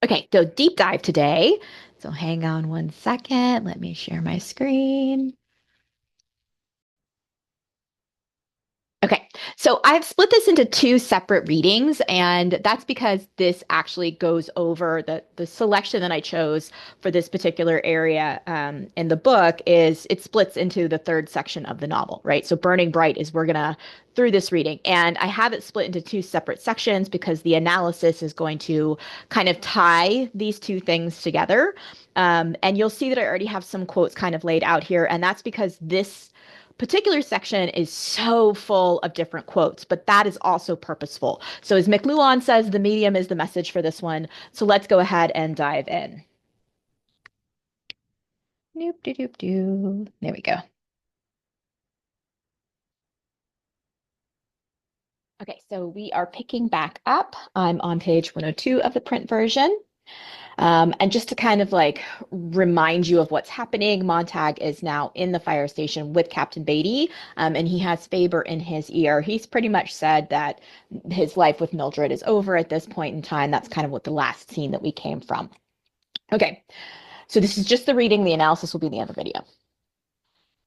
Okay, so deep dive today. So hang on one second. Let me share my screen. Okay, so I've split this into two separate readings, and that's because this actually goes over the selection that I chose for this particular area in the book is it splits into the third section of the novel, right? So Burning Bright is we're gonna through this reading, and I have it split into two separate sections because the analysis is going to kind of tie these two things together. And you'll see that I already have some quotes kind of laid out here, and that's because this particular section is so full of different quotes, but that is also purposeful. So, as McLuhan says, the medium is the message for this one. So, let's go ahead and dive in. Doop, doop, doop, doop. There we go. Okay, so we are picking back up. I'm on page 102 of the print version. And just to kind of like remind you of what's happening, Montag is now in the fire station with Captain Beatty, and he has Faber in his ear. He's pretty much said that his life with Mildred is over at this point in time. That's kind of what the last scene that we came from. Okay, so this is just the reading. The analysis will be the end of the video.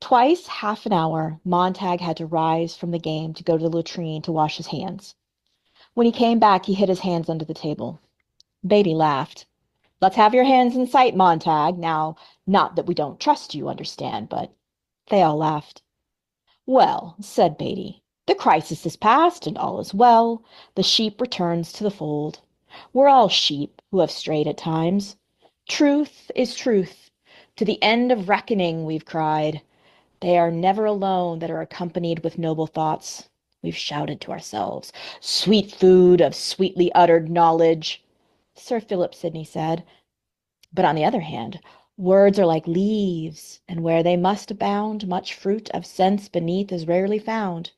Twice half an hour, Montag had to rise from the game to go to the latrine to wash his hands. When he came back, he hid his hands under the table. Beatty laughed. Let's have your hands in sight, Montag. Now, not that we don't trust you, understand, but they all laughed. Well, said Beatty, the crisis is past and all is well. The sheep returns to the fold. We're all sheep who have strayed at times. Truth is truth. To the end of reckoning, we've cried. They are never alone that are accompanied with noble thoughts. We've shouted to ourselves, sweet food of sweetly uttered knowledge. Sir Philip Sidney said, but on the other hand, words are like leaves, and where they must abound, much fruit of sense beneath is rarely found.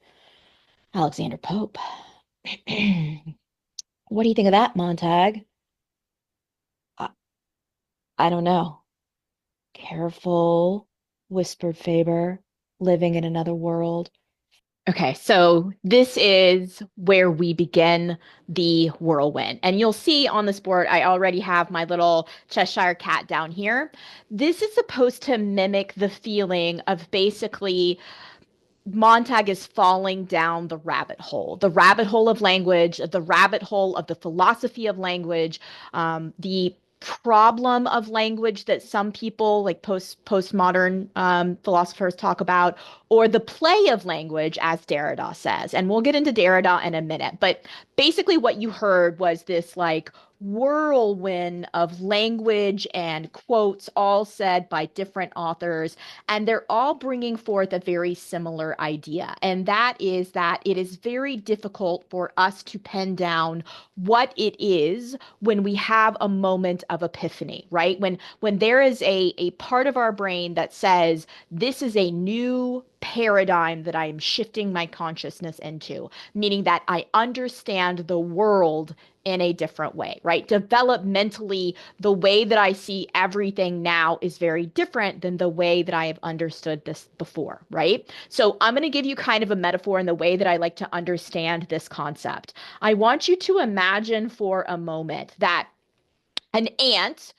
Alexander Pope. What do you think of that, Montag? I, I don't know. Careful, whispered Faber, living in another world. Okay, so this is where we begin the whirlwind. And you'll see on this board, I already have my little Cheshire cat down here. This is supposed to mimic the feeling of basically Montag is falling down the rabbit hole of language, the rabbit hole of the philosophy of language, the problem of language that some people like postmodern philosophers talk about, or the play of language, as Derrida says. And we'll get into Derrida in a minute. But basically, what you heard was this like whirlwind of language and quotes, all said by different authors, and they're all bringing forth a very similar idea. And that is that it is very difficult for us to pen down what it is when we have a moment of epiphany, right? When there is a part of our brain that says, this is a new paradigm that I am shifting my consciousness into, meaning that I understand the world in a different way, right? Developmentally, the way that I see everything now is very different than the way that I have understood this before, right? So I'm going to give you kind of a metaphor in the way that I like to understand this concept. I want you to imagine for a moment that an ant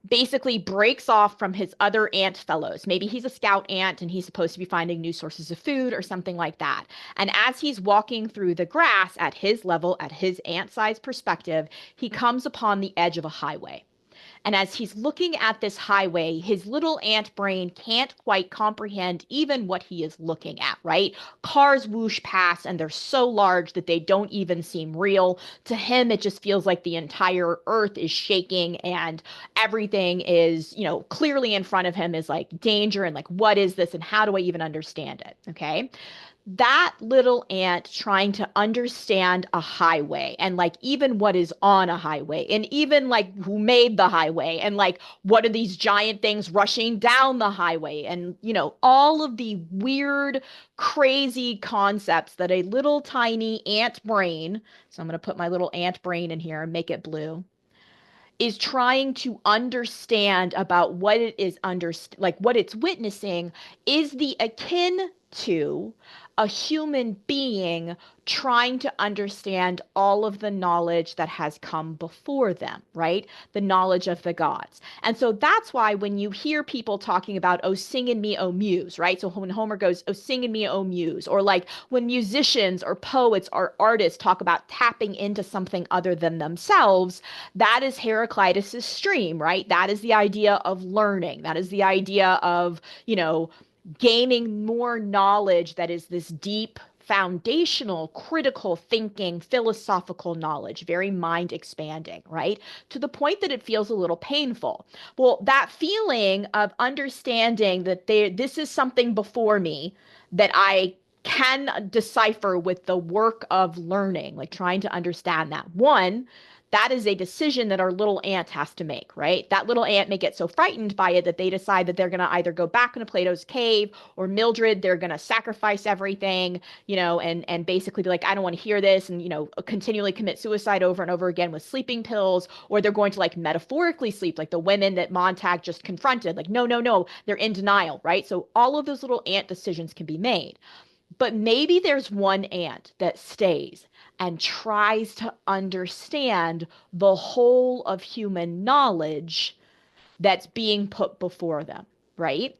basically breaks off from his other ant fellows. Maybe he's a scout ant and he's supposed to be finding new sources of food or something like that. And as he's walking through the grass at his level, at his ant sized perspective, he comes upon the edge of a highway. And as he's looking at this highway, his little ant brain can't quite comprehend even what he is looking at, right? Cars whoosh past and they're so large that they don't even seem real. To him, it just feels like the entire earth is shaking and everything is, clearly in front of him is like danger and like, what is this and how do I even understand it? Okay, that little ant trying to understand a highway and like even what is on a highway and even like who made the highway and like what are these giant things rushing down the highway and all of the weird crazy concepts that a little tiny ant brain, so I'm going to put my little ant brain in here and make it blue, is trying to understand about what it is like what it's witnessing is the akin to a human being trying to understand all of the knowledge that has come before them, right? The knowledge of the gods. And so that's why when you hear people talking about, oh, sing in me, oh, muse, right? So when Homer goes, oh, sing in me, oh, muse, or like when musicians or poets or artists talk about tapping into something other than themselves, that is Heraclitus's stream, right? That is the idea of learning. That is the idea of, gaining more knowledge that is this deep, foundational, critical thinking, philosophical knowledge, very mind expanding, right? To the point that it feels a little painful. Well, that feeling of understanding that this is something before me that I can decipher with the work of learning, like trying to understand that. One, that is a decision that our little ant has to make, right? That little ant may get so frightened by it that they decide that they're going to either go back into Plato's cave, or Mildred, they're going to sacrifice everything, and basically be like, I don't want to hear this, and, continually commit suicide over and over again with sleeping pills, or they're going to like metaphorically sleep, like the women that Montag just confronted, like, no, no, no, they're in denial, right? So all of those little ant decisions can be made. But maybe there's one ant that stays and tries to understand the whole of human knowledge that's being put before them, right?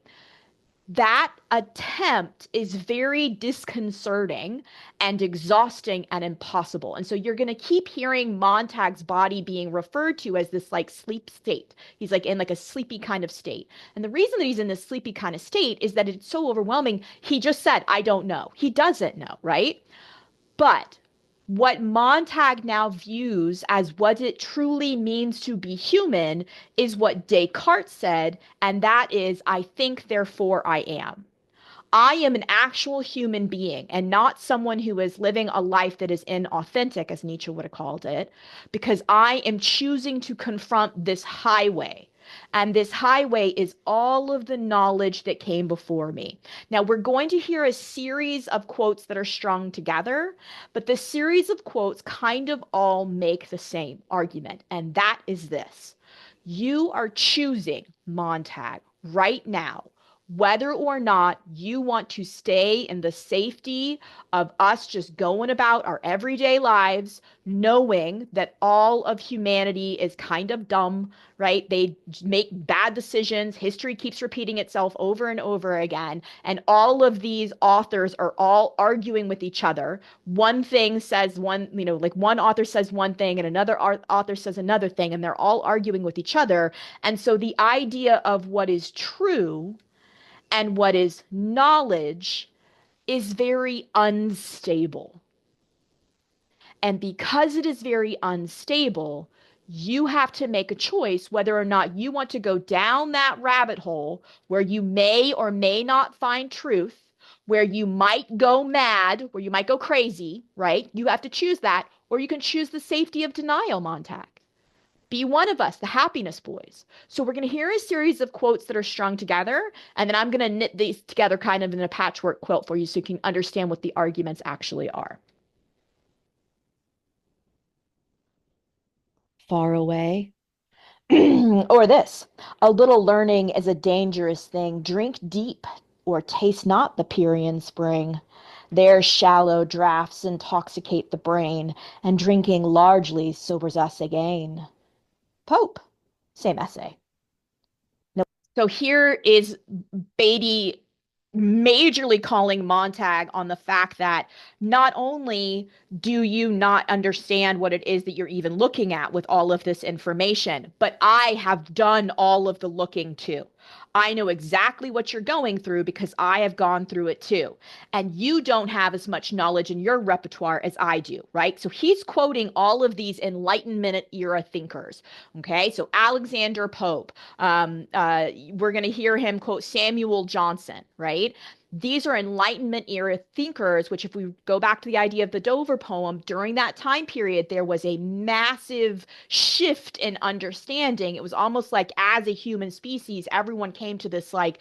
That attempt is very disconcerting and exhausting and impossible. And so you're going to keep hearing Montag's body being referred to as this like sleep state. He's like in like a sleepy kind of state. And the reason that he's in this sleepy kind of state is that it's so overwhelming. He just said, I don't know. He doesn't know, right? But what Montag now views as what it truly means to be human is what Descartes said, and that is, I think, therefore I am. I am an actual human being and not someone who is living a life that is inauthentic, as Nietzsche would have called it, because I am choosing to confront this highway. And this highway is all of the knowledge that came before me. Now, we're going to hear a series of quotes that are strung together, but the series of quotes kind of all make the same argument, and that is this. You are choosing, Montag, right now, whether or not you want to stay in the safety of us just going about our everyday lives, knowing that all of humanity is kind of dumb, right? They make bad decisions. History keeps repeating itself over and over again. And all of these authors are all arguing with each other. One thing says one, like one author says one thing and another author says another thing, and they're all arguing with each other. And so the idea of what is true and what is knowledge is very unstable. And because it is very unstable, you have to make a choice whether or not you want to go down that rabbit hole where you may or may not find truth, where you might go mad, where you might go crazy, right? You have to choose that, or you can choose the safety of denial, Montag. Be one of us, the happiness boys. So we're going to hear a series of quotes that are strung together, and then I'm going to knit these together kind of in a patchwork quilt for you so you can understand what the arguments actually are. Far away. Or this, a little learning is a dangerous thing. Drink deep or taste not the Pierian spring. Their shallow draughts intoxicate the brain, and drinking largely sobers us again. Pope, same essay. No. So here is Beatty majorly calling Montag on the fact that not only do you not understand what it is that you're even looking at with all of this information, but I have done all of the looking too. I know exactly what you're going through because I have gone through it too. And you don't have as much knowledge in your repertoire as I do, right? So he's quoting all of these Enlightenment era thinkers. Okay, so Alexander Pope, we're going to hear him quote Samuel Johnson, right? These are Enlightenment era thinkers, which, if we go back to the idea of the Dover poem, during that time period, there was a massive shift in understanding. It was almost like, as a human species, everyone came to this like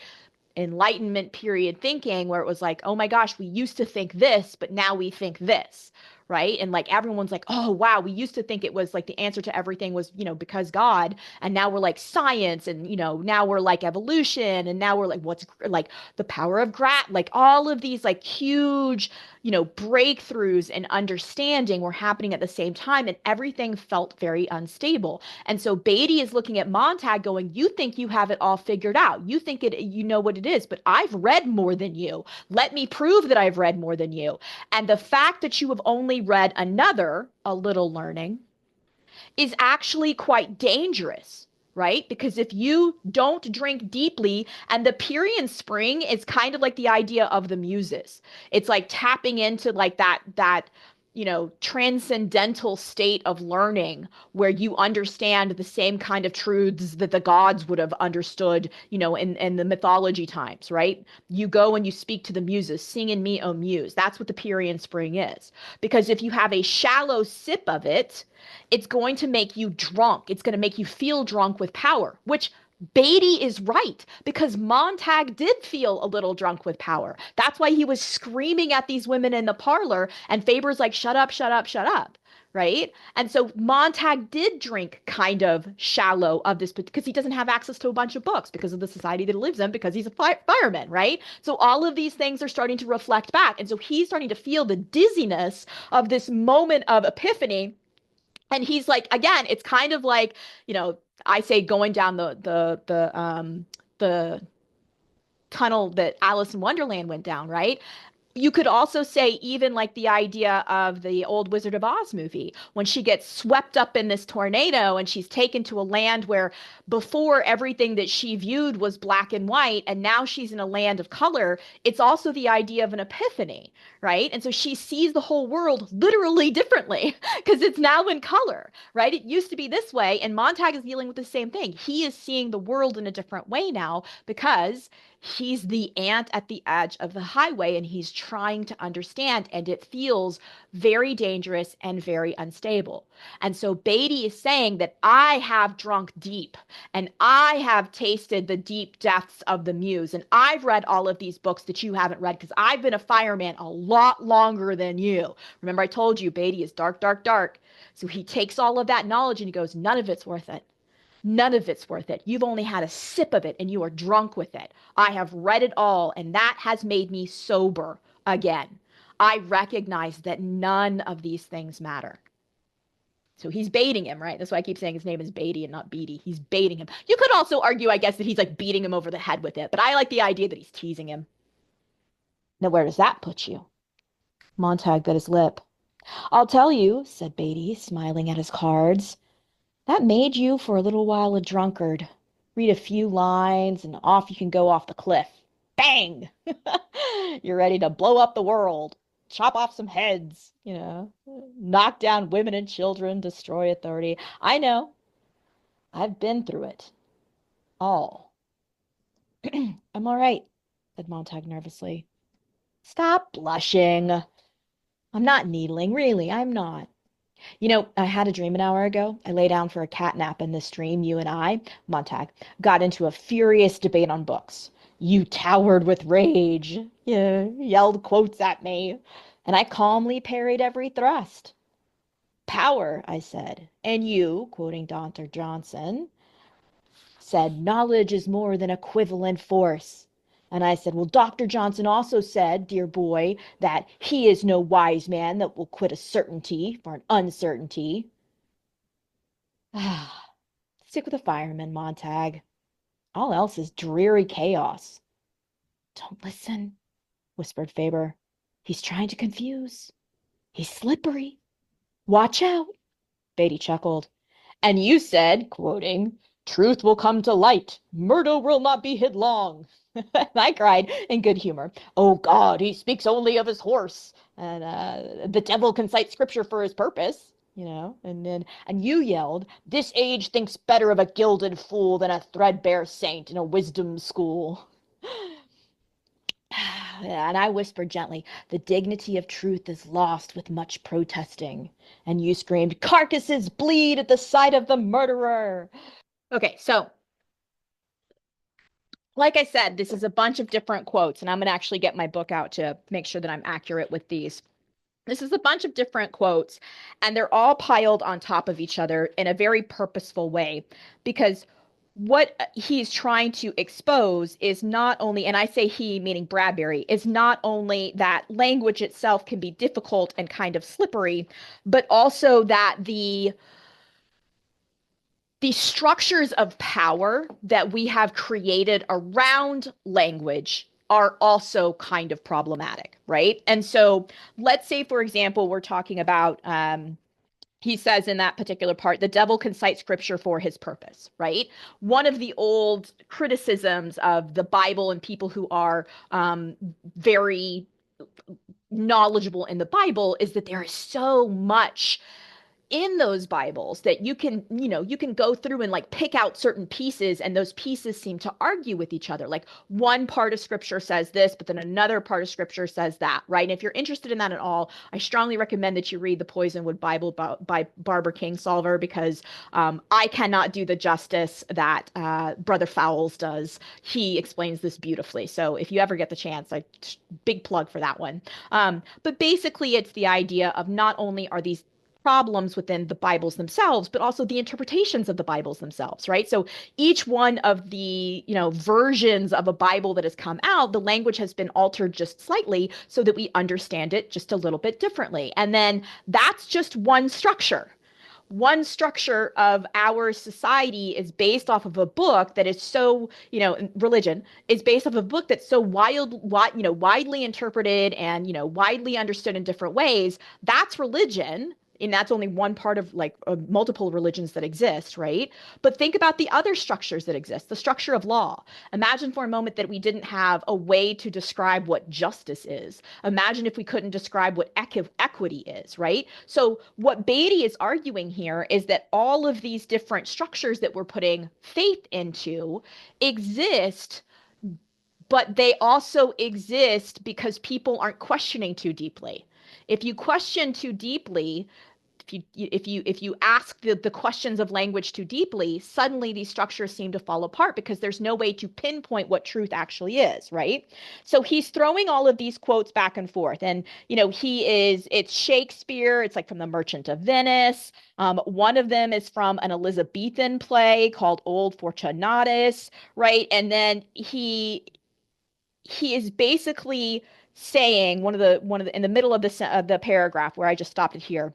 Enlightenment period thinking where it was like, oh my gosh, we used to think this, but now we think this, right? And like everyone's like, oh wow, we used to think it was like the answer to everything was, because God, and now we're like science, and now we're like evolution, and now we're like what's like the power of like all of these like huge, breakthroughs and understanding were happening at the same time, and everything felt very unstable. And so Beatty is looking at Montag going, you think you have it all figured out. You think you know what it is, but I've read more than you. Let me prove that I've read more than you. And the fact that you have only read another, a little learning, is actually quite dangerous, right? Because if you don't drink deeply, and the Pierian spring is kind of like the idea of the muses. It's like tapping into like that transcendental state of learning where you understand the same kind of truths that the gods would have understood, in the mythology times, right? You go and you speak to the muses, sing in me, O muse. That's what the Pierian spring is. Because if you have a shallow sip of it, it's going to make you drunk. It's going to make you feel drunk with power, which Beatty is right, because Montag did feel a little drunk with power. That's why he was screaming at these women in the parlor, and Faber's like, shut up, shut up, shut up. Right. And so Montag did drink kind of shallow of this because he doesn't have access to a bunch of books because of the society that he lives in, because he's a fireman. Right. So all of these things are starting to reflect back. And so he's starting to feel the dizziness of this moment of epiphany. And he's like, again, it's kind of like, I say going down the tunnel that Alice in Wonderland went down, right? You could also say even like the idea of the old Wizard of Oz movie when she gets swept up in this tornado and she's taken to a land where before everything that she viewed was black and white, and now she's in a land of color. It's also the idea of an epiphany, right? And so she sees the whole world literally differently because it's now in color, right? It used to be this way, and Montag is dealing with the same thing. He is seeing the world in a different way now because he's the ant at the edge of the highway, and he's trying to understand, and it feels very dangerous and very unstable. And so Beatty is saying that I have drunk deep, and I have tasted the deep depths of the muse, and I've read all of these books that you haven't read because I've been a fireman a lot longer than you. Remember, I told you Beatty is dark, dark, dark. So he takes all of that knowledge and he goes, none of it's worth it. None of it's worth it. You've only had a sip of it and you are drunk with it. I have read it all, and that has made me sober again. I recognize that none of these things matter. So he's baiting him, right? That's why I keep saying his name is Beatty and not Beatty. He's baiting him. You could also argue, I guess, that he's like beating him over the head with it, but I like the idea that he's teasing him. Now, where does that put you? Montag bit his lip. I'll tell you, said Beatty, smiling at his cards. That made you for a little while a drunkard. Read a few lines and off you can go off the cliff. Bang! You're ready to blow up the world, chop off some heads, knock down women and children, destroy authority. I know. I've been through it. All. I'm all right, said Montag nervously. Stop blushing. I'm not needling, really, I'm not. I had a dream an hour ago. I lay down for a cat nap in this dream. You and I, Montag, got into a furious debate on books. You towered with rage, yelled quotes at me, and I calmly parried every thrust. Power, I said, and you, quoting Dr. Johnson, said knowledge is more than equivalent force. And I said, well, Dr. Johnson also said, dear boy, that he is no wise man that will quit a certainty for an uncertainty. Stick with the fireman, Montag. All else is dreary chaos. Don't listen, whispered Faber. He's trying to confuse. He's slippery. Watch out. Beatty chuckled. And you said, quoting, truth will come to light. Murder will not be hid long. I cried in good humor. Oh God, he speaks only of his horse. And the devil can cite scripture for his purpose. And you yelled, this age thinks better of a gilded fool than a threadbare saint in a wisdom school. And I whispered gently, the dignity of truth is lost with much protesting. And you screamed, carcasses bleed at the sight of the murderer. Okay, so like I said, this is a bunch of different quotes, and I'm going to actually get my book out to make sure that I'm accurate with these. This is a bunch of different quotes, and they're all piled on top of each other in a very purposeful way because what he's trying to expose is not only, and I say he meaning Bradbury, is not only that language itself can be difficult and kind of slippery, but also that the structures of power that we have created around language are also kind of problematic, right? And so let's say, for example, we're talking about he says in that particular part, the devil can cite scripture for his purpose, right? One of the old criticisms of the Bible and people who are very knowledgeable in the Bible is that there is so much in those Bibles that you can go through and like pick out certain pieces, and those pieces seem to argue with each other. Like one part of scripture says this, but then another part of scripture says that, right? And if you're interested in that at all, I strongly recommend that you read the Poisonwood Bible by Barbara Kingsolver, because I cannot do the justice that Brother Fowles does. He explains this beautifully. So if you ever get the chance, big plug for that one. But basically, it's the idea of not only are these problems within the Bibles themselves, but also the interpretations of the Bibles themselves, right? So each one of the, versions of a Bible that has come out, the language has been altered just slightly so that we understand it just a little bit differently. And then that's just one structure. One structure of our society is based off of a book that is so, religion is based off of a book that's so widely interpreted and, widely understood in different ways. That's religion. And that's only one part of like multiple religions that exist, right? But think about the other structures that exist, the structure of law. Imagine for a moment that we didn't have a way to describe what justice is. Imagine if we couldn't describe what equity is, right? So, what Beatty is arguing here is that all of these different structures that we're putting faith into exist, but they also exist because people aren't questioning too deeply. If you question too deeply, if you ask the questions of language too deeply, suddenly these structures seem to fall apart because there's no way to pinpoint what truth actually is, right? So he's throwing all of these quotes back and forth, and it's Shakespeare, it's like from The Merchant of Venice. One of them is from an Elizabethan play called Old Fortunatus, right? And then he is basically saying one of the in the middle of the paragraph where I just stopped it here.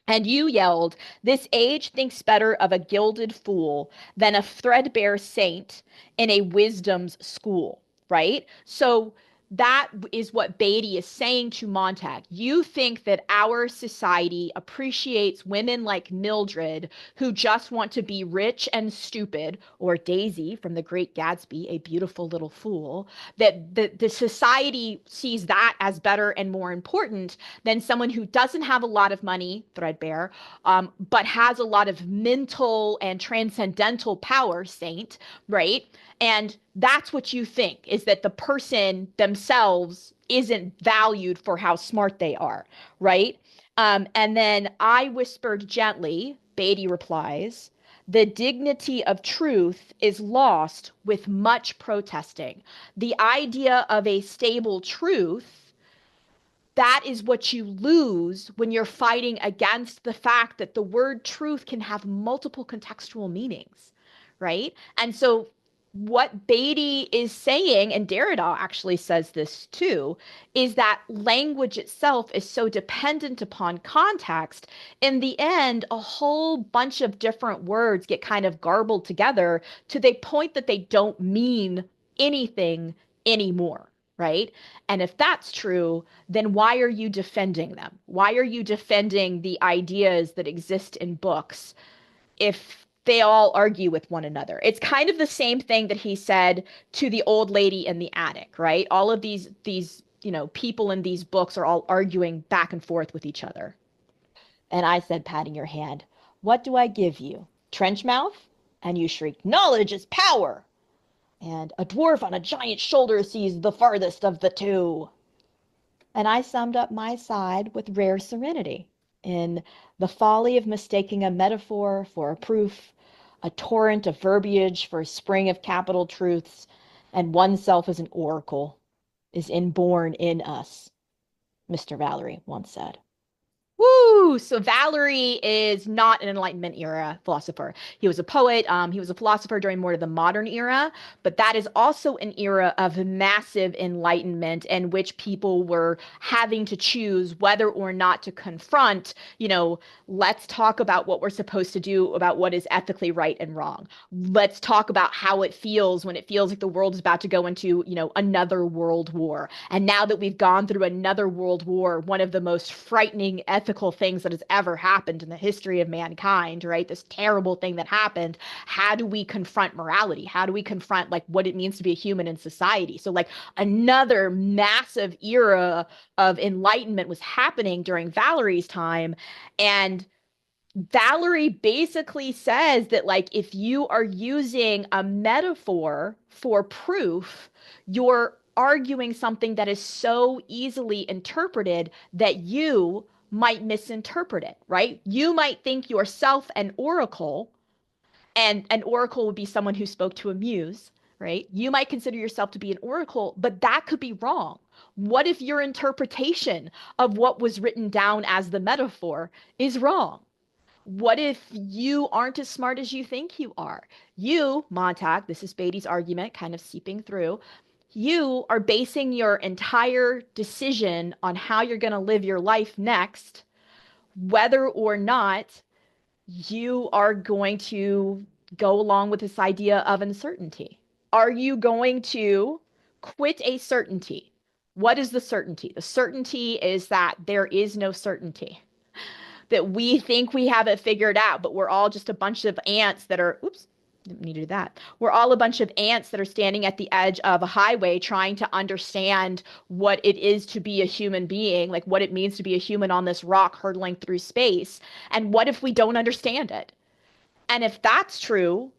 And you yelled, "This age thinks better of a gilded fool than a threadbare saint in a wisdom's school," right? So that is what Beatty is saying to Montag. You think that our society appreciates women like Mildred, who just want to be rich and stupid, or Daisy from The Great Gatsby, a beautiful little fool, that the society sees that as better and more important than someone who doesn't have a lot of money, threadbare, but has a lot of mental and transcendental power, saint, right? And that's what you think, is that the person themselves isn't valued for how smart they are, right? And then I whispered gently, Beatty replies, "The dignity of truth is lost with much protesting. The idea of a stable truth, that is what you lose when you're fighting against the fact that the word truth can have multiple contextual meanings, right? And so what Beatty is saying, and Derrida actually says this too, is that language itself is so dependent upon context. In the end, a whole bunch of different words get kind of garbled together to the point that they don't mean anything anymore, right? And if that's true, then why are you defending them? Why are you defending the ideas that exist in books if they all argue with one another? It's kind of the same thing that he said to the old lady in the attic, right? All of these people in these books are all arguing back and forth with each other. And I said, patting your hand, "What do I give you? Trench mouth?" And you shrieked, "Knowledge is power!" And "A dwarf on a giant shoulder sees the farthest of the two." And I summed up my side with rare serenity in the folly of mistaking a metaphor for a proof, a torrent of verbiage for a spring of capital truths, and oneself as an oracle is inborn in us. Mr. Valery once said. Woo! So Valery is not an Enlightenment era philosopher. He was a poet. He was a philosopher during more of the modern era, but that is also an era of massive enlightenment in which people were having to choose whether or not to confront, let's talk about what we're supposed to do about what is ethically right and wrong. Let's talk about how it feels when it feels like the world is about to go into, another world war. And now that we've gone through another world war, one of the most frightening ethical things that has ever happened in the history of mankind, right? This terrible thing that happened. How do we confront morality? How do we confront like what it means to be a human in society? So like another massive era of enlightenment was happening during Valery's time. And Valery basically says that, like, if you are using a metaphor for proof, you're arguing something that is so easily interpreted that you might misinterpret it, right? You might think yourself an oracle, and an oracle would be someone who spoke to a muse, right? You might consider yourself to be an oracle, but that could be wrong. What if your interpretation of what was written down as the metaphor is wrong? What if you aren't as smart as you think you are? You, Montag, this is Beatty's argument kind of seeping through. You are basing your entire decision on how you're going to live your life next, whether or not you are going to go along with this idea of uncertainty. Are you going to quit a certainty? What is the certainty? The certainty is that there is no certainty, that we think we have it figured out, but we're all just a bunch of ants that are, oops, didn't need to do that. We're all a bunch of ants that are standing at the edge of a highway trying to understand what it is to be a human being, like what it means to be a human on this rock hurtling through space. And what if we don't understand it? And if that's true,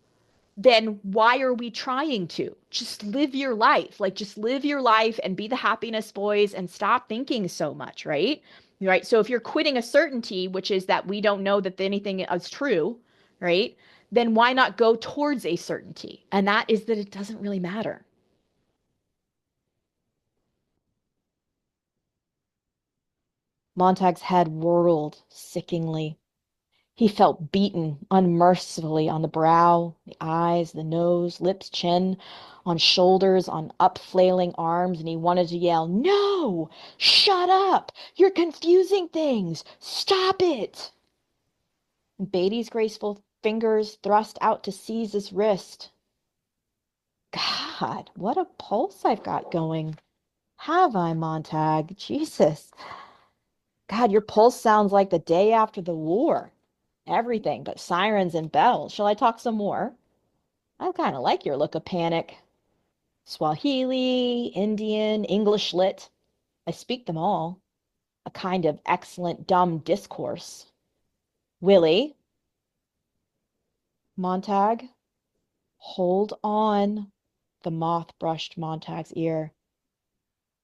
then why are we trying to? Just live your life. Like, just live your life and be the happiness boys and stop thinking so much, right? Right. So if you're quitting a certainty, which is that we don't know that anything is true, right? Then why not go towards a certainty? And that is that it doesn't really matter. Montag's head whirled sickeningly. He felt beaten unmercifully on the brow, the eyes, the nose, lips, chin, on shoulders, on upflailing arms, and he wanted to yell, "No! Shut up! You're confusing things! Stop it!" Beatty's graceful fingers thrust out to seize his wrist. God, what a pulse I've got going. Have I, Montag? Jesus. God, your pulse sounds like the day after the war. Everything but sirens and bells. Shall I talk some more? I kind of like your look of panic. Swahili, Indian, English lit. I speak them all. A kind of excellent dumb discourse. Willie, Montag, hold on. The moth brushed Montag's ear.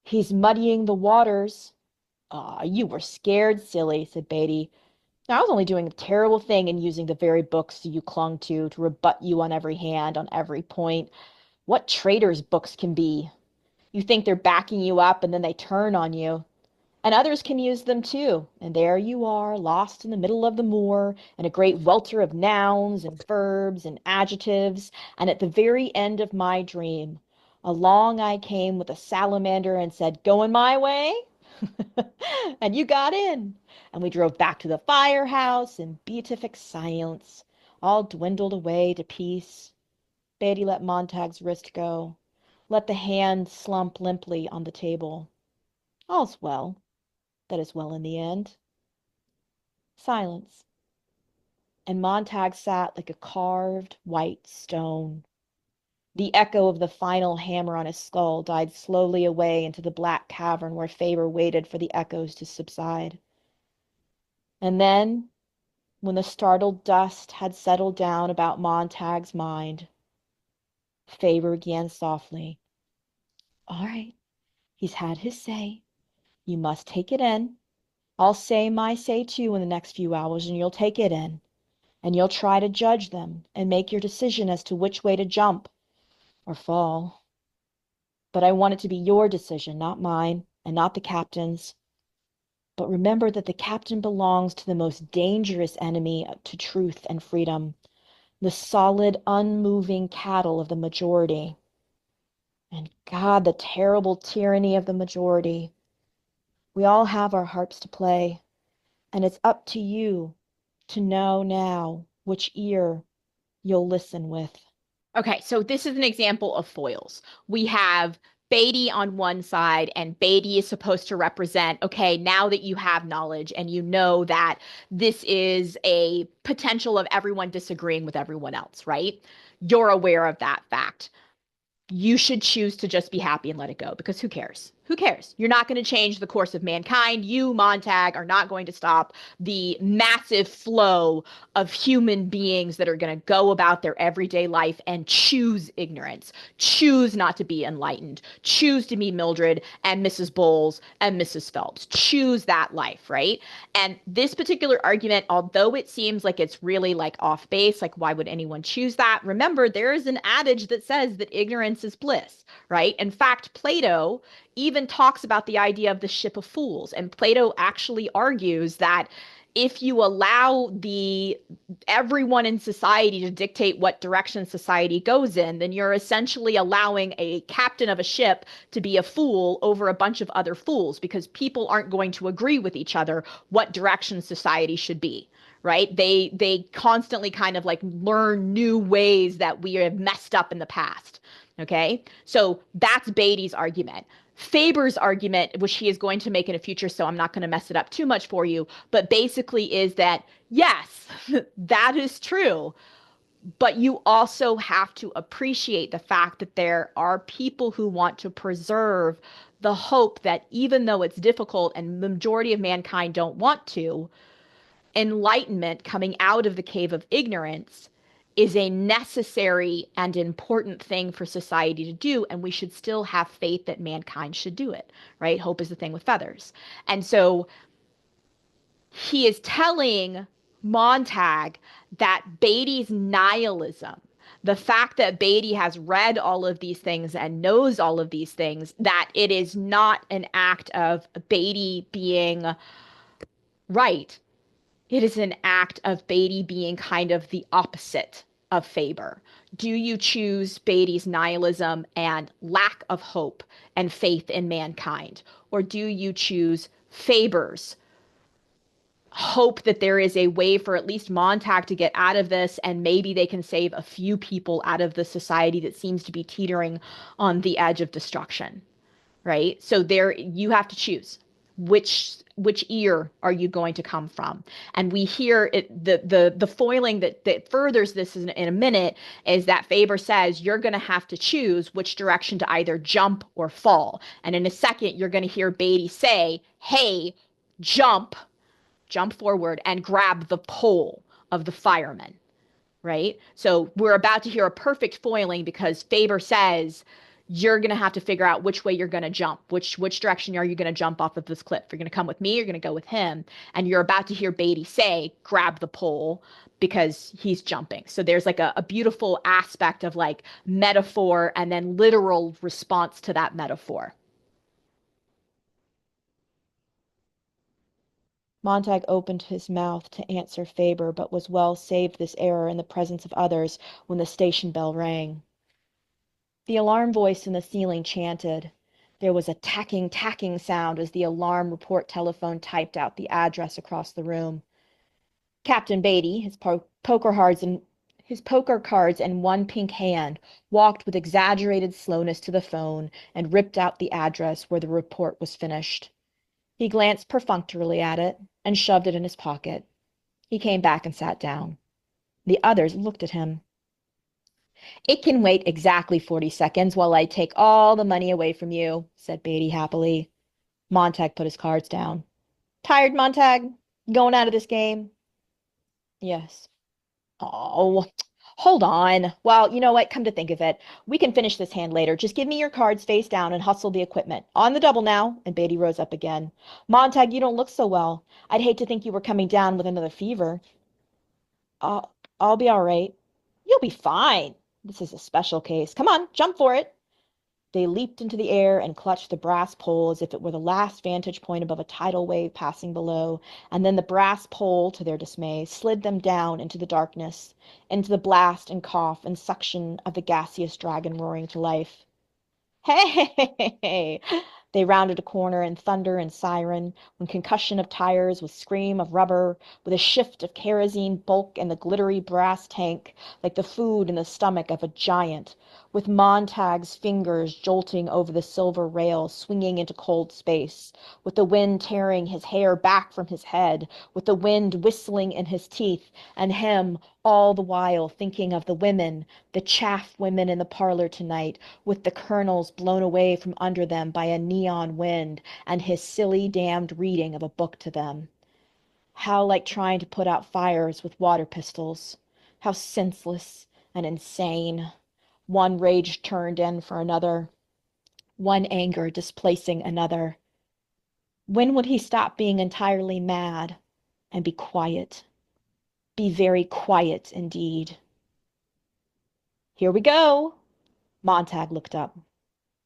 He's muddying the waters. Ah, you were scared, silly, said Beatty. I was only doing a terrible thing in using the very books you clung to rebut you on every hand, on every point. What traitors books can be. You think they're backing you up and then they turn on you. And others can use them too. And there you are, lost in the middle of the moor, in a great welter of nouns and verbs and adjectives. And at the very end of my dream, along I came with a salamander and said, "Going my way?" And you got in. And we drove back to the firehouse in beatific silence, all dwindled away to peace. Beatty let Montag's wrist go, let the hand slump limply on the table. All's well that is well in the end. Silence. And Montag sat like a carved white stone. The echo of the final hammer on his skull died slowly away into the black cavern where Faber waited for the echoes to subside. And then, when the startled dust had settled down about Montag's mind, Faber began softly. "All right, he's had his say. You must take it in. I'll say my say too in the next few hours, and you'll take it in. And you'll try to judge them and make your decision as to which way to jump or fall. But I want it to be your decision, not mine, and not the captain's. But remember that the captain belongs to the most dangerous enemy to truth and freedom, the solid, unmoving cattle of the majority. And God, the terrible tyranny of the majority. We all have our harps to play, and it's up to you to know now which ear you'll listen with. Okay, so this is an example of foils. We have Beatty on one side, and Beatty is supposed to represent, okay, now that you have knowledge and you know that this is a potential of everyone disagreeing with everyone else, right? You're aware of that fact. You should choose to just be happy and let it go because who cares? Who cares? You're not going to change the course of mankind. You, Montag, are not going to stop the massive flow of human beings that are going to go about their everyday life and choose ignorance, choose not to be enlightened, choose to be Mildred and Mrs. Bowles and Mrs. Phelps, choose that life, right? And this particular argument, although it seems like it's really like off base, like why would anyone choose that? Remember, there is an adage that says that ignorance is bliss, right? In fact, Plato even talks about the idea of the ship of fools. And Plato actually argues that if you allow the everyone in society to dictate what direction society goes in, then you're essentially allowing a captain of a ship to be a fool over a bunch of other fools because people aren't going to agree with each other what direction society should be, right? They constantly kind of like learn new ways that we have messed up in the past. Okay, so that's Beatty's argument. Faber's argument, which he is going to make in a future, so I'm not going to mess it up too much for you, but basically is that yes, that is true, but you also have to appreciate the fact that there are people who want to preserve the hope that even though it's difficult and the majority of mankind don't want to, enlightenment coming out of the cave of ignorance is a necessary and important thing for society to do, and we should still have faith that mankind should do it, right? Hope is the thing with feathers. And so he is telling Montag that Beatty's nihilism, the fact that Beatty has read all of these things and knows all of these things, that it is not an act of Beatty being right. It is an act of Beatty being kind of the opposite of Faber. Do you choose Beatty's nihilism and lack of hope and faith in mankind? Or do you choose Faber's hope that there is a way for at least Montag to get out of this and maybe they can save a few people out of the society that seems to be teetering on the edge of destruction, right? So there you have to choose which ear are you going to come from. And we hear it, the foiling that furthers this in a minute is that Faber says you're going to have to choose which direction to either jump or fall. And in a second you're going to hear Beatty say, hey, jump forward and grab the pole of the fireman, right? So we're about to hear a perfect foiling because Faber says you're going to have to figure out which way you're going to jump, which direction are you going to jump off of this cliff. You're going to come with me, you're going to go with him, and you're about to hear Beatty say, grab the pole because he's jumping. So there's like a beautiful aspect of like metaphor and then literal response to that metaphor. Montag opened his mouth to answer Faber, but was well saved this error in the presence of others when the station bell rang. The alarm voice in the ceiling chanted. There was a tacking sound as the alarm report telephone typed out the address across the room. Captain Beatty, his poker cards in one pink hand, walked with exaggerated slowness to the phone and ripped out the address where the report was finished. He glanced perfunctorily at it and shoved it in his pocket. He came back and sat down. The others looked at him. It can wait exactly 40 seconds while I take all the money away from you, said Beatty happily. Montag put his cards down. Tired, Montag? Going out of this game? Yes. Oh, hold on. Well, you know what? Come to think of it, we can finish this hand later. Just give me your cards face down and hustle the equipment. On the double now. And Beatty rose up again. Montag, you don't look so well. I'd hate to think you were coming down with another fever. I'll be all right. You'll be fine. This is a special case. Come on, jump for it. They leaped into the air and clutched the brass pole as if it were the last vantage point above a tidal wave passing below, and then the brass pole, to their dismay, slid them down into the darkness, into the blast and cough and suction of the gaseous dragon roaring to life. Hey! They rounded a corner in thunder and siren, when concussion of tires, with scream of rubber, with a shift of kerosene bulk and the glittery brass tank, like the food in the stomach of a giant, with Montag's fingers jolting over the silver rail, swinging into cold space, with the wind tearing his hair back from his head, with the wind whistling in his teeth, and him all the while thinking of the women, the chaff women in the parlor tonight, with the kernels blown away from under them by a neon wind, and his silly damned reading of a book to them. How like trying to put out fires with water pistols. How senseless and insane. One rage turned in for another, one anger displacing another. When would he stop being entirely mad and be quiet? Be very quiet indeed. Here we go. Montag looked up.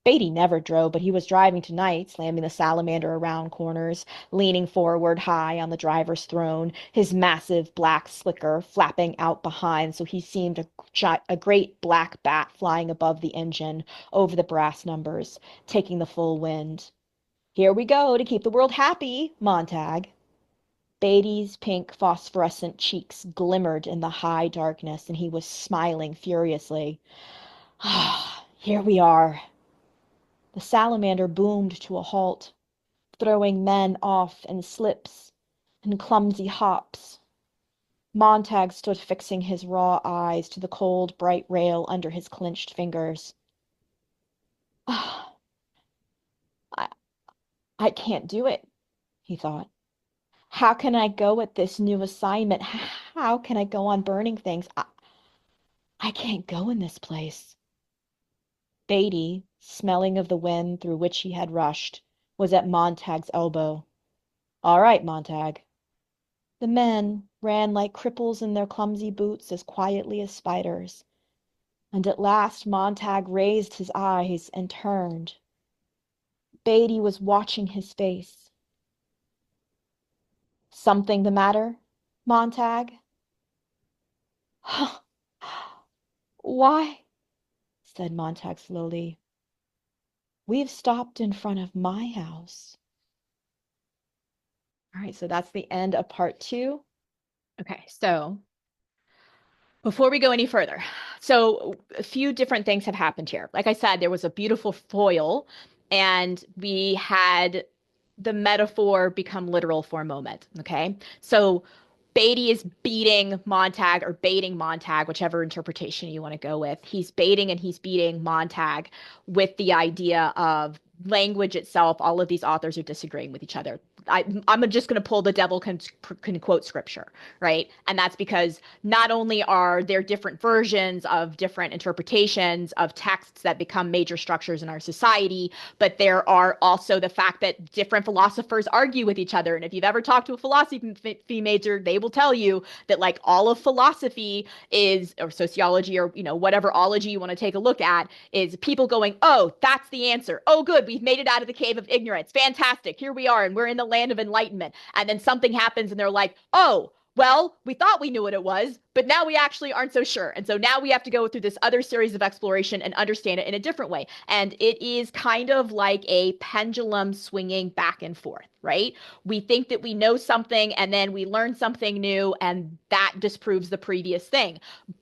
Beatty never drove, but he was driving tonight, slamming the Salamander around corners, leaning forward high on the driver's throne, his massive black slicker flapping out behind so he seemed a great black bat flying above the engine, over the brass numbers, taking the full wind. Here we go to keep the world happy, Montag. Beatty's pink phosphorescent cheeks glimmered in the high darkness, and he was smiling furiously. Ah, here we are. The Salamander boomed to a halt, throwing men off in slips and clumsy hops. Montag stood fixing his raw eyes to the cold, bright rail under his clenched fingers. Ah, I, I can't do it, he thought. How can I go at this new assignment? How can I go on burning things? I can't go in this place. Beatty, smelling of the wind through which he had rushed, was at Montag's elbow. All right, Montag. The men ran like cripples in their clumsy boots as quietly as spiders, and at last Montag raised his eyes and turned. Beatty was watching his face. Something the matter, Montag? Why, said Montag slowly, we've stopped in front of my house. All right, so that's the end of part 2. Okay, so before we go any further, so a few different things have happened here. Like I said, there was a beautiful foil, and we had the metaphor become literal for a moment. Okay, so Beatty is beating Montag or baiting Montag, whichever interpretation you want to go with. He's baiting and he's beating Montag with the idea of language itself. All of these authors are disagreeing with each other. I'm just going to pull the devil can quote scripture, right? And that's because not only are there different versions of different interpretations of texts that become major structures in our society, but there are also the fact that different philosophers argue with each other. And if you've ever talked to a philosophy major, they will tell you that like all of philosophy is, or sociology, or whatever ology you want to take a look at, is people going, oh, that's the answer. Oh, good, we've made it out of the cave of ignorance. Fantastic. Here we are, and we're in the land of enlightenment. And then something happens, and they're like, oh, well, we thought we knew what it was, but now we actually aren't so sure. And so now we have to go through this other series of exploration and understand it in a different way. And it is kind of like a pendulum swinging back and forth, right? We think that we know something, and then we learn something new, and that disproves the previous thing.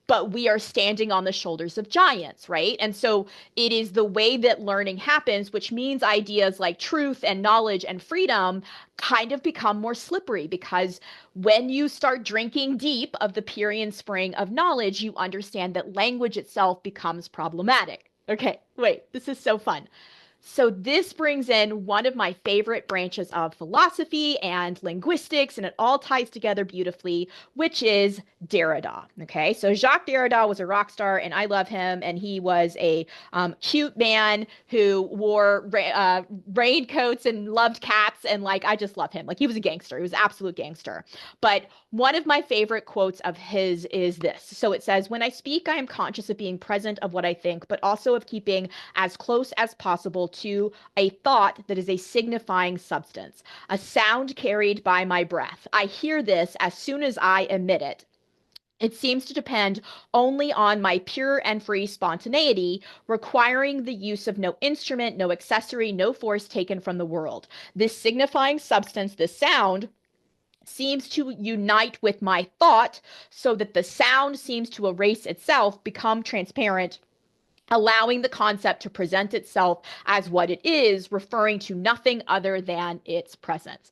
But we are standing on the shoulders of giants, right? And so it is the way that learning happens, which means ideas like truth and knowledge and freedom kind of become more slippery, because when you start drinking deep of the Pierian spring of knowledge, you understand that language itself becomes problematic. Okay, wait, this is so fun. So this brings in one of my favorite branches of philosophy and linguistics, and it all ties together beautifully, which is Derrida. Okay, so Jacques Derrida was a rock star, and I love him. And he was a cute man who wore raincoats and loved cats, and like I just love him. Like he was a gangster. He was an absolute gangster. But one of my favorite quotes of his is this. So it says, "When I speak, I am conscious of being present of what I think, but also of keeping as close as possible to a thought that is a signifying substance, a sound carried by my breath. I hear this as soon as I emit it. It seems to depend only on my pure and free spontaneity, requiring the use of no instrument, no accessory, no force taken from the world. This signifying substance, this sound, seems to unite with my thought so that the sound seems to erase itself, become transparent, allowing the concept to present itself as what it is, referring to nothing other than its presence."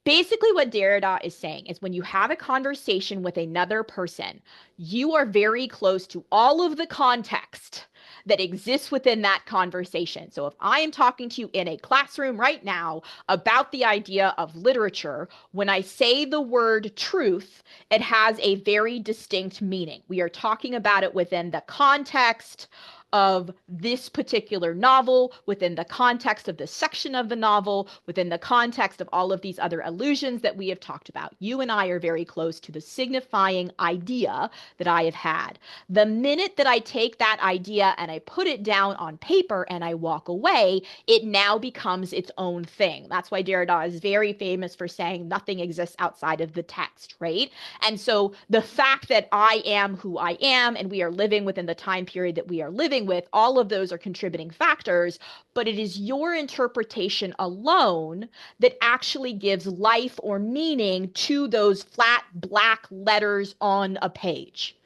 Basically, what Derrida is saying is when you have a conversation with another person, you are very close to all of the context that exists within that conversation. So if I am talking to you in a classroom right now about the idea of literature, when I say the word truth, it has a very distinct meaning. We are talking about it within the context of this particular novel, within the context of this section of the novel, within the context of all of these other allusions that we have talked about. You and I are very close to the signifying idea that I have had. The minute that I take that idea and I put it down on paper and I walk away, it now becomes its own thing. That's why Derrida is very famous for saying nothing exists outside of the text, right? And so the fact that I am who I am and we are living within the time period that we are living with, all of those are contributing factors, but it is your interpretation alone that actually gives life or meaning to those flat black letters on a page.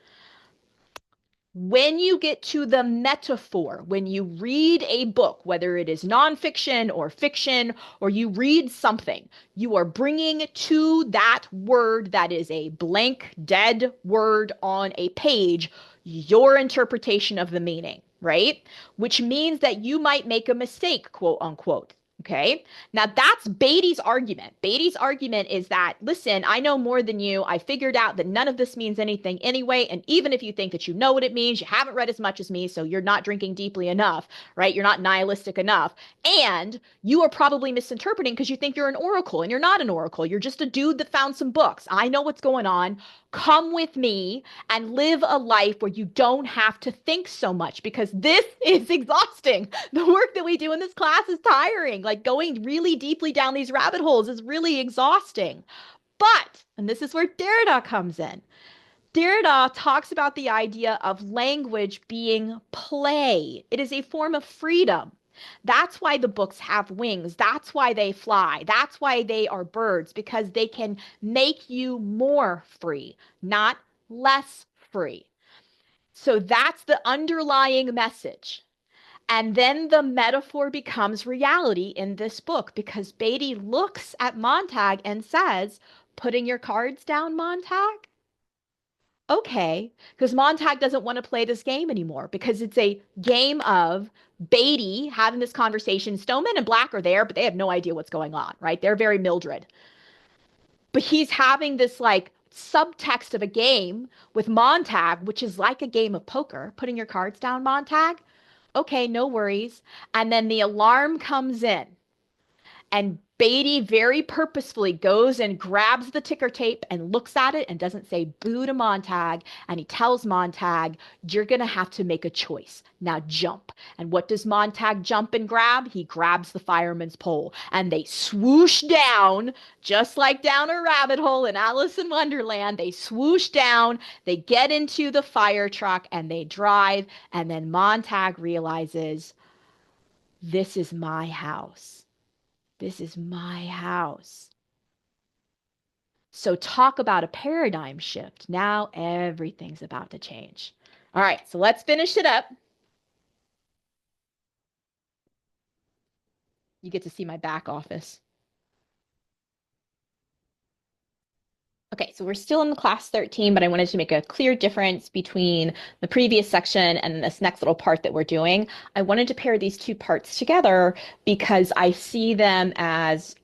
When you get to the metaphor, when you read a book, whether it is nonfiction or fiction, or you read something, you are bringing to that word that is a blank, dead word on a page your interpretation of the meaning, right? Which means that you might make a mistake, quote unquote. Okay. Now that's Beatty's argument. Beatty's argument is that, listen, I know more than you. I figured out that none of this means anything anyway. And even if you think that you know what it means, you haven't read as much as me. So you're not drinking deeply enough, right? You're not nihilistic enough. And you are probably misinterpreting because you think you're an oracle and you're not an oracle. You're just a dude that found some books. I know what's going on. Come with me and live a life where you don't have to think so much because this is exhausting. The work that we do in this class is tiring. Like going really deeply down these rabbit holes is really exhausting. But, and this is where Derrida comes in. Derrida talks about the idea of language being play. It is a form of freedom. That's why the books have wings. That's why they fly. That's why they are birds, because they can make you more free, not less free. So that's the underlying message. And then the metaphor becomes reality in this book because Beatty looks at Montag and says, "Putting your cards down, Montag?" Okay, because Montag doesn't want to play this game anymore because it's a game of Beatty having this conversation. Stoneman and Black are there, but they have no idea what's going on, right? They're very Mildred. But he's having this like subtext of a game with Montag, which is like a game of poker. Putting your cards down, Montag? Okay, no worries. And then the alarm comes in. And Beatty very purposefully goes and grabs the ticker tape and looks at it and doesn't say boo to Montag. And he tells Montag, "You're going to have to make a choice. Now jump." And what does Montag jump and grab? He grabs the fireman's pole and they swoosh down, just like down a rabbit hole in Alice in Wonderland. They swoosh down, they get into the fire truck and they drive. And then Montag realizes, this is my house. This is my house. So talk about a paradigm shift. Now everything's about to change. All right, so let's finish it up. You get to see my back office. Okay, so we're still in the class 13, but I wanted to make a clear difference between the previous section and this next little part that we're doing. I wanted to pair these two parts together because I see them as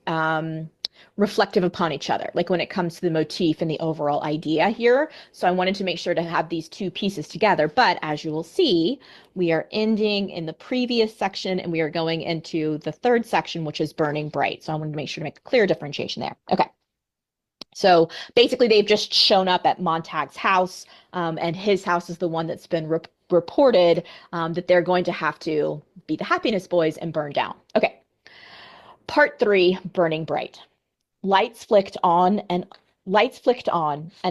reflective upon each other, like when it comes to the motif and the overall idea here. So I wanted to make sure to have these two pieces together. But as you will see, we are ending in the previous section and we are going into the third section, which is Burning Bright. So I wanted to make sure to make a clear differentiation there. Okay. So basically, they've just shown up at Montag's house, and his house is the one that's been reported that they're going to have to be the Happiness Boys and burn down. Okay, part three, Burning Bright. Lights flicked on and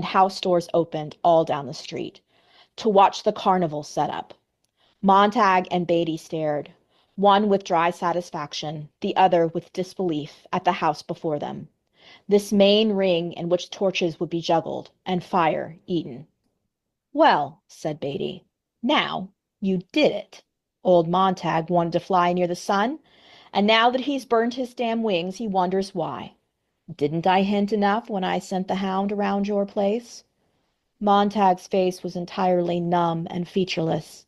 house doors opened all down the street to watch the carnival set up. Montag and Beatty stared, one with dry satisfaction, the other with disbelief at the house before them. This main ring in which torches would be juggled and fire eaten. Well, said Beatty, now you did it. Old Montag wanted to fly near the sun, and now that he's burned his damn wings, he wonders why. Didn't I hint enough when I sent the hound around your place? Montag's face was entirely numb and featureless.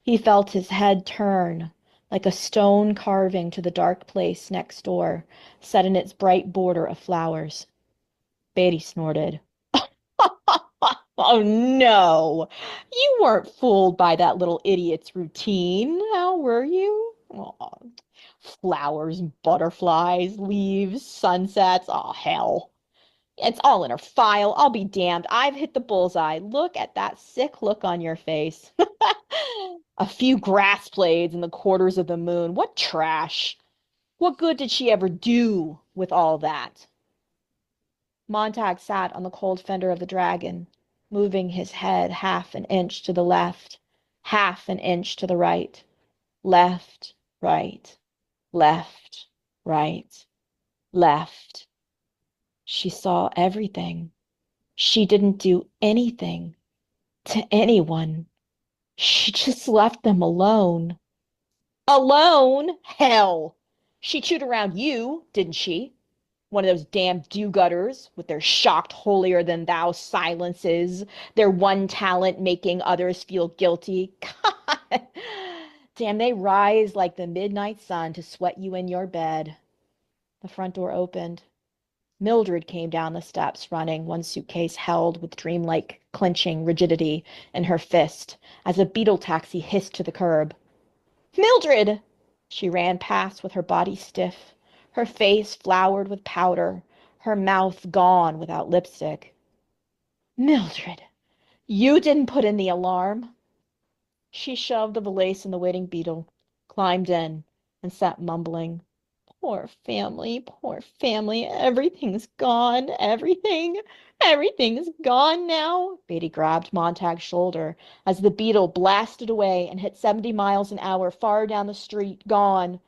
He felt his head turn, like a stone carving to the dark place next door, set in its bright border of flowers. Beatty snorted. Oh no, you weren't fooled by that little idiot's routine, now were you? Aw, flowers, butterflies, leaves, sunsets. Oh, hell. It's all in her file. I'll be damned. I've hit the bullseye. Look at that sick look on your face. A few grass blades in the quarters of the moon. What trash. What good did she ever do with all that? Montag sat on the cold fender of the Dragon, moving his head half an inch to the left, half an inch to the right. Left, right, left, right, left. She saw everything. She didn't do anything to anyone. She just left them alone. Alone? Hell! She chewed around you, didn't she? One of those damn do-gooders with their shocked holier-than-thou silences, their one talent making others feel guilty. God! Damn, they rise like the midnight sun to sweat you in your bed. The front door opened. Mildred came down the steps, running, one suitcase held with dreamlike clenching rigidity in her fist, as a beetle taxi hissed to the curb. Mildred! She ran past with her body stiff, her face floured with powder, her mouth gone without lipstick. Mildred, you didn't put in the alarm. She shoved the valise in the waiting beetle, climbed in, and sat mumbling. Poor family, everything's gone, everything's gone now. Beatty grabbed Montag's shoulder as the beetle blasted away and hit 70 miles an hour far down the street, gone.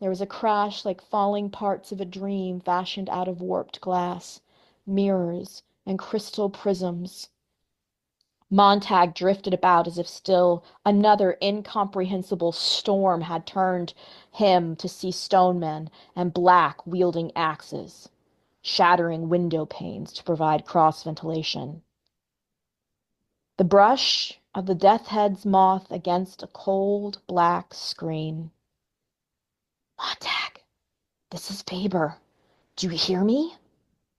There was a crash like falling parts of a dream fashioned out of warped glass, mirrors, and crystal prisms. Montag drifted about as if still another incomprehensible storm had turned him to see stonemen and black wielding axes, shattering window panes to provide cross ventilation. The brush of the death head's moth against a cold black screen. Montag, this is Faber. Do you hear me?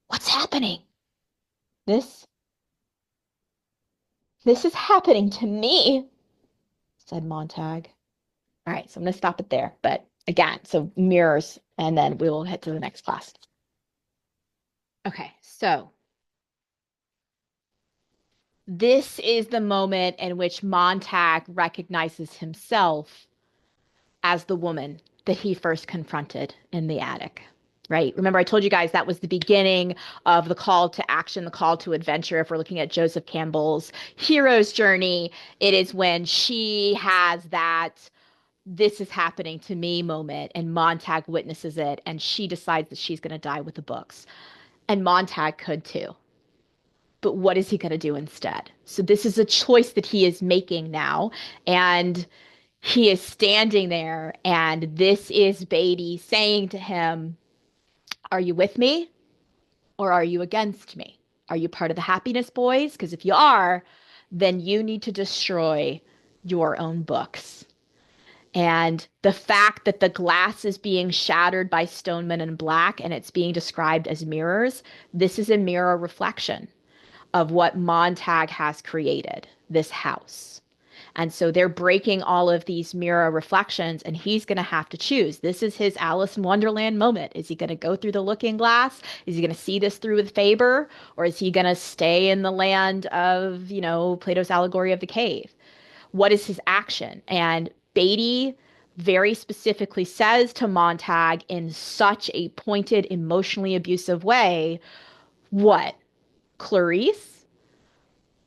What's happening? This this is happening to me, said Montag. All right, so I'm going to stop it there. But again, so mirrors, and then we will head to the next class. Okay, so this is the moment in which Montag recognizes himself as the woman that he first confronted in the attic. Right. Remember, I told you guys that was the beginning of the call to action, the call to adventure. If we're looking at Joseph Campbell's hero's journey, it is when she has that this is happening to me moment, and Montag witnesses it, and she decides that she's going to die with the books. And Montag could too. But what is he going to do instead? So this is a choice that he is making now. And he is standing there, and this is Beatty saying to him, are you with me or are you against me? Are you part of the happiness boys? Because if you are, then you need to destroy your own books. And the fact that the glass is being shattered by Stoneman and Black and it's being described as mirrors, this is a mirror reflection of what Montag has created, this house. And so they're breaking all of these mirror reflections, and he's going to have to choose. This is his Alice in Wonderland moment. Is he going to go through the looking glass? Is he going to see this through with Faber? Or is he going to stay in the land of, Plato's allegory of the cave? What is his action? And Beatty very specifically says to Montag in such a pointed, emotionally abusive way, what, Clarice?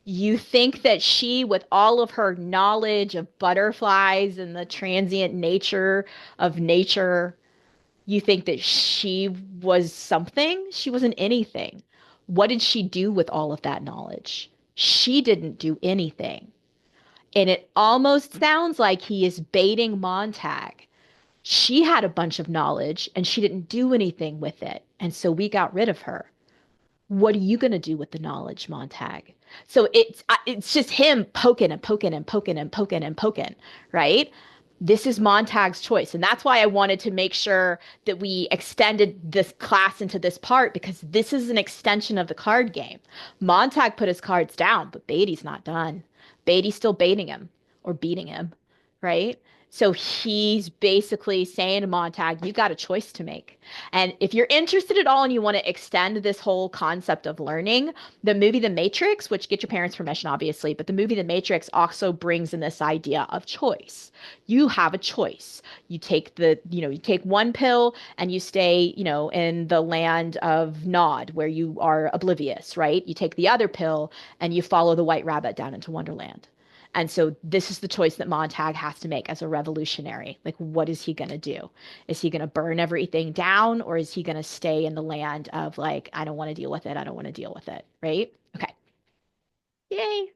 You think that she, with all of her knowledge of butterflies and the transient nature of nature, you think that she was something? She wasn't anything. What did she do with all of that knowledge? She didn't do anything. And it almost sounds like he is baiting Montag. She had a bunch of knowledge and she didn't do anything with it. And so we got rid of her. What are you going to do with the knowledge, Montag? So it's just him poking and poking and poking and poking and poking, right? This is Montag's choice. And that's why I wanted to make sure that we extended this class into this part, because this is an extension of the card game. Montag put his cards down, but Beatty's not done. Beatty's still baiting him or beating him, right? So he's basically saying to Montag, you got a choice to make. And if you're interested at all and you want to extend this whole concept of learning, the movie The Matrix, which get your parents' permission, obviously, but the movie The Matrix also brings in this idea of choice. You have a choice. You take one pill and you stay, in the land of Nod where you are oblivious, right? You take the other pill and you follow the white rabbit down into Wonderland. And so this is the choice that Montag has to make as a revolutionary. Like, what is he going to do? Is he going to burn everything down, or is he going to stay in the land of like, I don't want to deal with it. I don't want to deal with it. Right? Okay. Yay.